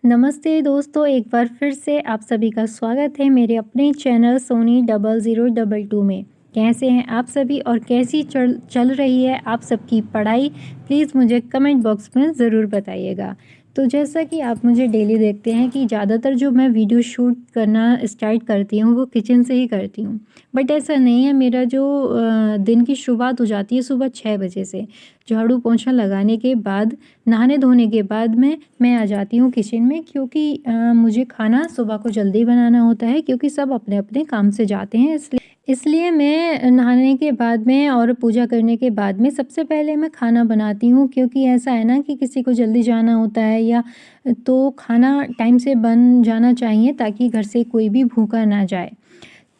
नमस्ते दोस्तों, एक बार फिर से आप सभी का स्वागत है मेरे अपने चैनल सोनी 0022 में। कैसे हैं आप सभी और कैसी चल रही है आप सबकी पढ़ाई? प्लीज़ मुझे कमेंट बॉक्स में ज़रूर बताइएगा। तो जैसा कि आप मुझे डेली देखते हैं कि ज़्यादातर जो मैं वीडियो शूट करना स्टार्ट करती हूँ वो किचन से ही करती हूँ। बट ऐसा नहीं है, मेरा जो दिन की शुरुआत हो जाती है सुबह 6 बजे से। झाड़ू पोंछा लगाने के बाद, नहाने धोने के बाद में मैं आ जाती हूँ किचन में, क्योंकि मुझे खाना सुबह को जल्दी बनाना होता है, क्योंकि सब अपने अपने काम से जाते हैं। इसलिए मैं नहाने के बाद में और पूजा करने के बाद में सबसे पहले मैं खाना बनाती हूँ, क्योंकि ऐसा है ना कि किसी को जल्दी जाना होता है या तो खाना टाइम से बन जाना चाहिए ताकि घर से कोई भी भूखा ना जाए।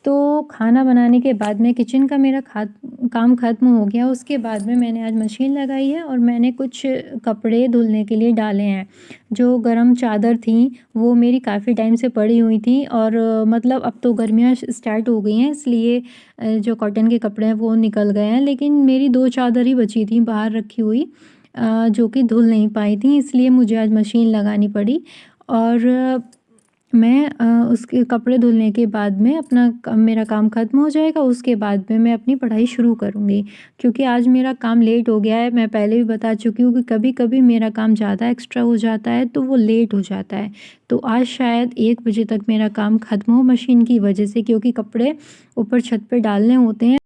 तो खाना बनाने के बाद में किचन का मेरा काम ख़त्म हो गया। उसके बाद में मैंने आज मशीन लगाई है और मैंने कुछ कपड़े धुलने के लिए डाले हैं। जो गरम चादर थी वो मेरी काफ़ी टाइम से पड़ी हुई थी और मतलब अब तो गर्मियाँ स्टार्ट हो गई हैं, इसलिए जो कॉटन के कपड़े हैं वो निकल गए हैं, लेकिन मेरी 2 चादर ही बची थी बाहर रखी हुई, जो कि धुल नहीं पाई थी, इसलिए मुझे आज मशीन लगानी पड़ी। और मैं उसके कपड़े धुलने के बाद में मेरा काम ख़त्म हो जाएगा, उसके बाद में मैं अपनी पढ़ाई शुरू करूँगी। क्योंकि आज मेरा काम लेट हो गया है, मैं पहले भी बता चुकी हूँ कि कभी-कभी मेरा काम ज़्यादा एक्स्ट्रा हो जाता है तो वो लेट हो जाता है। तो आज शायद 1 बजे तक मेरा काम ख़त्म हो मशीन की वजह से, क्योंकि कपड़े ऊपर छत पे डालने होते हैं।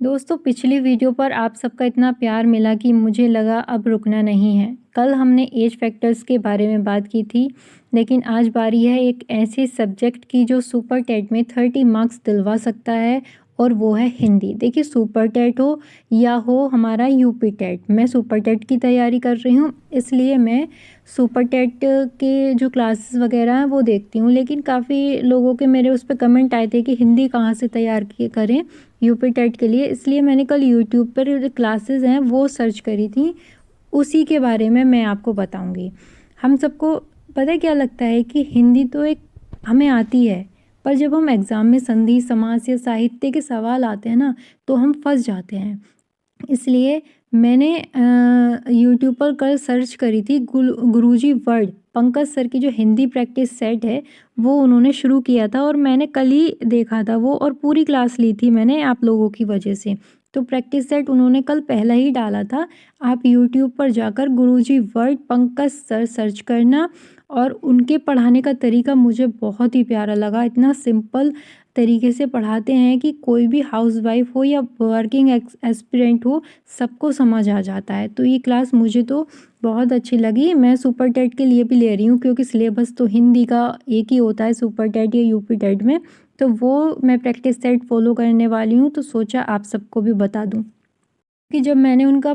दोस्तों, पिछली वीडियो पर आप सबका इतना प्यार मिला कि मुझे लगा अब रुकना नहीं है। कल हमने एज फैक्टर्स के बारे में बात की थी, लेकिन आज बारी है एक ऐसे सब्जेक्ट की जो सुपर टेट में 30 मार्क्स दिलवा सकता है, और वो है हिंदी। देखिए, सुपर टेट हो या हो हमारा यूपी टेट, मैं सुपर टेट की तैयारी कर रही हूँ, इसलिए मैं सुपर टेट के जो क्लासेस वगैरह हैं वो देखती हूँ। लेकिन काफ़ी लोगों के मेरे उस पर कमेंट आए थे कि हिंदी कहाँ से तैयार करें यूपी टेट के लिए, इसलिए मैंने कल यूट्यूब पर जो क्लासेस हैं वो सर्च करी थी। उसी के बारे में मैं आपको बताऊंगी। हम सबको पता है क्या लगता है कि हिंदी तो एक हमें आती है, पर जब हम एग्ज़ाम में संधि समास या साहित्य के सवाल आते हैं ना, तो हम फंस जाते हैं। इसलिए मैंने यूट्यूब पर कल सर्च करी थी, गुरुजी वर्ड पंकज सर की जो हिंदी प्रैक्टिस सेट है वो उन्होंने शुरू किया था, और मैंने कल ही देखा था वो, और पूरी क्लास ली थी मैंने आप लोगों की वजह से। तो प्रैक्टिस सेट उन्होंने कल पहला ही डाला था। आप यूट्यूब पर जाकर गुरुजी वर्ड पंकज सर सर्च करना, और उनके पढ़ाने का तरीका मुझे बहुत ही प्यारा लगा। इतना सिंपल तरीके से पढ़ाते हैं कि कोई भी हाउसवाइफ हो या वर्किंग एस्पिरेंट हो, सबको समझ आ जाता है। तो ये क्लास मुझे तो बहुत अच्छी लगी। मैं सुपर टेट के लिए भी ले रही हूँ, क्योंकि सिलेबस तो हिंदी का एक ही होता है सुपर टेट या यूपी टेट में, तो वो मैं प्रैक्टिस सेट फॉलो करने वाली हूँ, तो सोचा आप सबको भी बता दूँ। कि जब मैंने उनका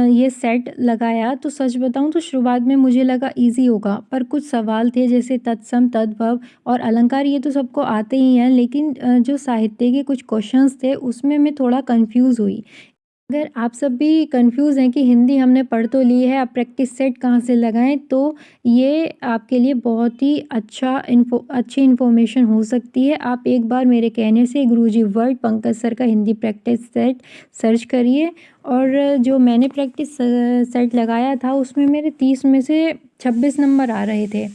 ये सेट लगाया तो सच बताऊँ तो शुरुआत में मुझे लगा इजी होगा, पर कुछ सवाल थे जैसे तत्सम, तद्भव और अलंकार, ये तो सबको आते ही हैं, लेकिन जो साहित्य के कुछ क्वेश्चंस थे उसमें मैं थोड़ा कंफ्यूज हुई। अगर आप सब भी कंफ्यूज हैं कि हिंदी हमने पढ़ तो ली है, अब प्रैक्टिस सेट कहाँ से लगाएं, तो ये आपके लिए बहुत ही अच्छी इन्फॉर्मेशन हो सकती है। आप एक बार मेरे कहने से गुरुजी वर्ड पंकज सर का हिंदी प्रैक्टिस सेट सर्च करिए, और जो मैंने प्रैक्टिस सेट लगाया था उसमें मेरे 30 में से 26 नंबर आ रहे थे।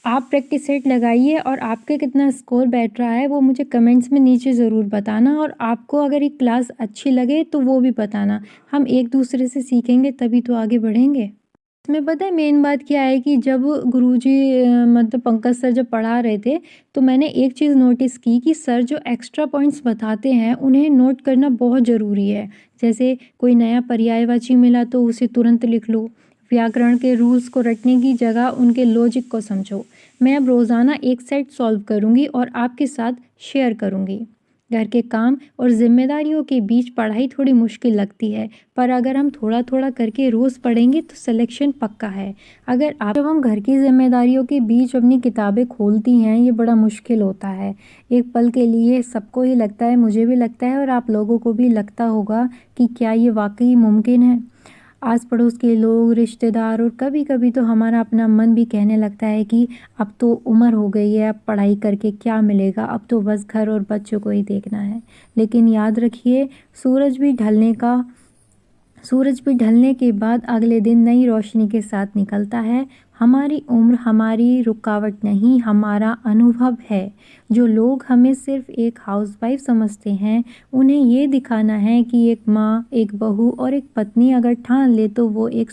आप प्रैक्टिस सेट लगाइए और आपके कितना स्कोर बैठ रहा है वो मुझे कमेंट्स में नीचे ज़रूर बताना, और आपको अगर ये क्लास अच्छी लगे तो वो भी बताना। हम एक दूसरे से सीखेंगे तभी तो आगे बढ़ेंगे। इसमें पता है मेन बात क्या है कि जब गुरुजी मतलब पंकज सर जब पढ़ा रहे थे, तो मैंने एक चीज़ नोटिस की कि सर जो एक्स्ट्रा पॉइंट्स बताते हैं उन्हें नोट करना बहुत ज़रूरी है। जैसे कोई नया पर्यायवाची मिला तो उसे तुरंत लिख लो, व्याकरण के रूल्स को रटने की जगह उनके लॉजिक को समझो। मैं अब रोज़ाना एक सेट सॉल्व करूँगी और आपके साथ शेयर करूँगी। घर के काम और जिम्मेदारियों के बीच पढ़ाई थोड़ी मुश्किल लगती है, पर अगर हम थोड़ा थोड़ा करके रोज़ पढ़ेंगे तो सिलेक्शन पक्का है। जब हम घर की जिम्मेदारियों के बीच अपनी किताबें खोलती हैं, ये बड़ा मुश्किल होता है। एक पल के लिए सबको ही लगता है, मुझे भी लगता है और आप लोगों को भी लगता होगा कि क्या ये वाकई मुमकिन है। आस पड़ोस के लोग, रिश्तेदार और कभी कभी तो हमारा अपना मन भी कहने लगता है कि अब तो उम्र हो गई है, अब पढ़ाई करके क्या मिलेगा, अब तो बस घर और बच्चों को ही देखना है। लेकिन याद रखिए, सूरज भी ढलने का सूरज भी ढलने के बाद अगले दिन नई रोशनी के साथ निकलता है। हमारी उम्र हमारी रुकावट नहीं, हमारा अनुभव है। जो लोग हमें सिर्फ एक हाउसवाइफ समझते हैं, उन्हें ये दिखाना है कि एक माँ, एक बहू और एक पत्नी अगर ठान ले तो वो एक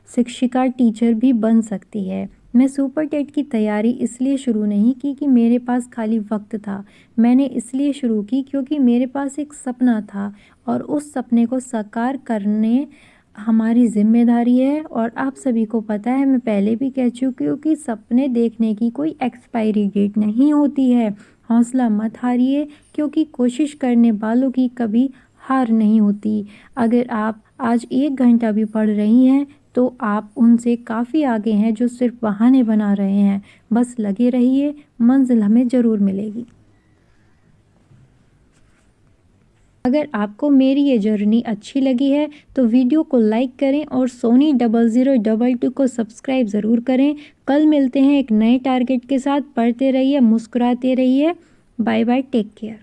शिक्षिका टीचर भी बन सकती है। मैं सुपर टेट की तैयारी इसलिए शुरू नहीं की कि मेरे पास खाली वक्त था। मैंने इसलिए शुरू की क्योंकि मेरे पास एक सपना था और उस सपने को साकार करने हमारी ज़िम्मेदारी है। और आप सभी को पता है, मैं पहले भी कह चुकी हूँ कि सपने देखने की कोई एक्सपायरी डेट नहीं होती है। हौसला मत हारिए, क्योंकि कोशिश करने वालों की कभी हार नहीं होती। अगर आप आज 1 घंटा भी पढ़ रही हैं तो आप उनसे काफ़ी आगे हैं जो सिर्फ बहाने बना रहे हैं। बस लगे रहिए, मंजिल हमें ज़रूर मिलेगी। अगर आपको मेरी ये जर्नी अच्छी लगी है तो वीडियो को लाइक करें और सोनी 0022 को सब्सक्राइब ज़रूर करें। कल मिलते हैं एक नए टारगेट के साथ। पढ़ते रहिए, मुस्कुराते रहिए। Bye bye, take care.